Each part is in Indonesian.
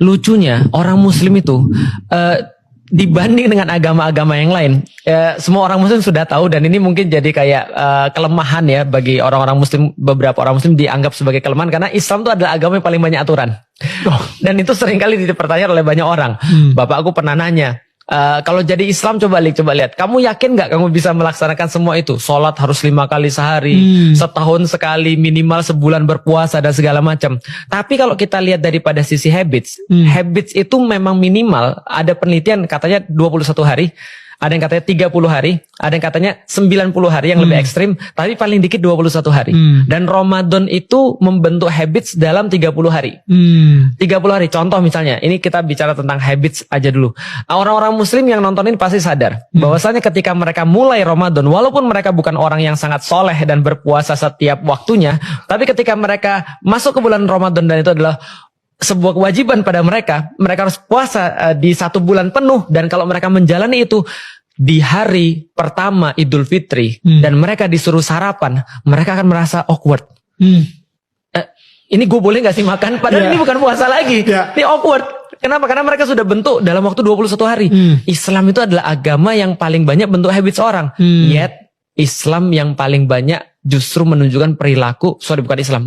lucunya orang muslim itu dibanding dengan agama-agama yang lain, semua orang muslim sudah tahu, dan ini mungkin jadi kayak kelemahan ya bagi orang-orang muslim. Beberapa orang muslim dianggap sebagai kelemahan karena Islam itu adalah agama yang paling banyak aturan. Dan itu seringkali dipertanyakan oleh banyak orang. Bapak aku pernah nanya, kalau jadi Islam coba lihat, kamu yakin nggak kamu bisa melaksanakan semua itu? Sholat harus 5 kali sehari, setahun sekali, minimal sebulan berpuasa dan segala macam. Tapi kalau kita lihat daripada sisi habits, habits itu memang minimal. Ada penelitian katanya 21 hari. Ada yang katanya 30 hari, ada yang katanya 90 hari yang lebih ekstrim, tapi paling dikit 21 hari. Dan Ramadan itu membentuk habits dalam 30 hari. 30 hari, contoh misalnya, ini kita bicara tentang habits aja dulu. Orang-orang muslim yang nontonin pasti sadar, bahwasanya ketika mereka mulai Ramadan, walaupun mereka bukan orang yang sangat soleh dan berpuasa setiap waktunya, tapi ketika mereka masuk ke bulan Ramadan dan itu adalah sebuah kewajiban pada mereka harus puasa di 1 bulan penuh. Dan kalau mereka menjalani itu di hari pertama Idul Fitri dan mereka disuruh sarapan, mereka akan merasa awkward. Ini gue boleh gak sih makan? Padahal ini bukan puasa lagi. Ini awkward. Kenapa? Karena mereka sudah bentuk dalam waktu 21 hari. Islam itu adalah agama yang paling banyak bentuk habits orang. Yet Islam yang paling banyak justru menunjukkan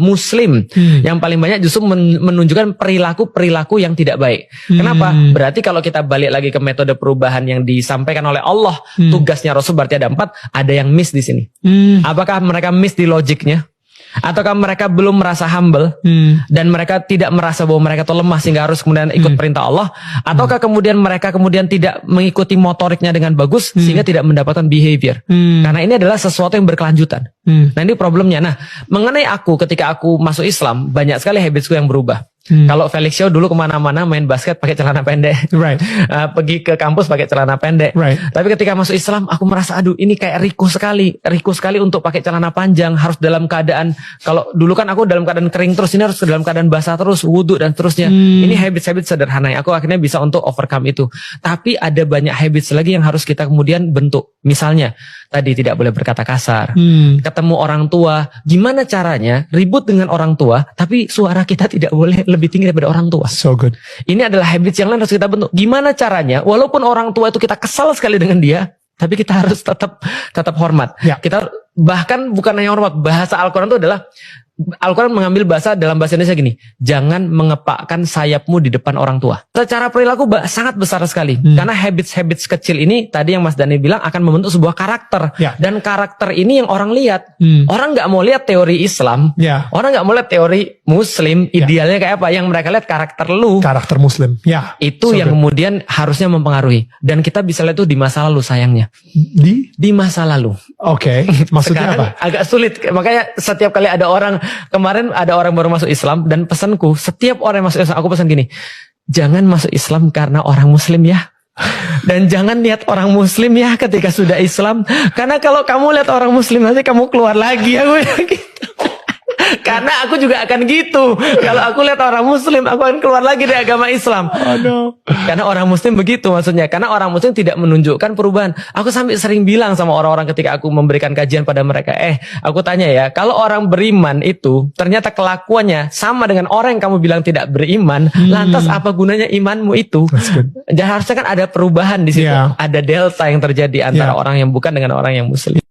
Muslim yang paling banyak justru menunjukkan perilaku yang tidak baik. Kenapa? Berarti kalau kita balik lagi ke metode perubahan yang disampaikan oleh Allah, tugasnya Rasul berarti ada 4, ada yang miss di sini. Apakah mereka miss di logiknya? Ataukah mereka belum merasa humble dan mereka tidak merasa bahwa mereka itu lemah sehingga harus kemudian ikut perintah Allah? Ataukah kemudian mereka tidak mengikuti motoriknya dengan bagus sehingga tidak mendapatkan behavior? Karena ini adalah sesuatu yang berkelanjutan. Nah ini problemnya. Nah mengenai aku, ketika aku masuk Islam, banyak sekali habitsku yang berubah. Kalau Felix Show dulu kemana-mana main basket pakai celana pendek, pergi ke kampus pakai celana pendek. Tapi ketika masuk Islam, aku merasa aduh ini kayak riku sekali untuk pakai celana panjang, harus dalam keadaan, kalau dulu kan aku dalam keadaan kering terus, ini harus dalam keadaan basah terus, wudhu dan seterusnya. Ini habits sederhana yang aku akhirnya bisa untuk overcome itu. Tapi ada banyak habits lagi yang harus kita kemudian bentuk. Misalnya tadi tidak boleh berkata kasar, ketemu orang tua, gimana caranya ribut dengan orang tua, tapi suara kita tidak boleh lebih tinggi daripada orang tua. So good. Ini adalah habits yang lain harus kita bentuk. Gimana caranya, walaupun orang tua itu kita kesal sekali dengan dia, tapi kita harus tetap hormat. Kita bahkan bukan hanya hormat, bahasa Al-Quran itu adalah, Al-Quran mengambil dalam bahasa Indonesia gini, jangan mengepakkan sayapmu di depan orang tua. Secara perilaku sangat besar sekali. Karena habits kecil ini, tadi yang Mas Dhani bilang, akan membentuk sebuah karakter. Dan karakter ini yang orang lihat. Orang gak mau lihat teori Islam. Orang gak mau lihat teori Muslim. Idealnya kayak apa? Yang mereka lihat karakter lu. Karakter Muslim. Itu so yang good. kemudian harusnya mempengaruhi. Dan kita bisa lihat itu di masa lalu sayangnya. Di masa lalu. Oke. Maksudnya sekarang apa? agak sulit. Makanya setiap kali ada orang, kemarin ada orang baru masuk Islam, dan pesanku, setiap orang yang masuk Islam, aku pesan gini, jangan masuk Islam karena orang Muslim ya. Dan jangan lihat orang Muslim ya ketika sudah Islam. Karena kalau kamu lihat orang Muslim, nanti kamu keluar lagi ya. Gitu. Karena aku juga akan gitu. Kalau aku lihat orang Muslim, aku akan keluar lagi dari agama Islam. Karena orang Muslim begitu maksudnya. Karena orang Muslim tidak menunjukkan perubahan. Aku sampai sering bilang sama orang-orang ketika aku memberikan kajian pada mereka, aku tanya ya, kalau orang beriman itu ternyata kelakuannya sama dengan orang yang kamu bilang tidak beriman, lantas apa gunanya imanmu itu? Jadi harusnya kan ada perubahan di situ. Ada delta yang terjadi antara orang yang bukan dengan orang yang Muslim.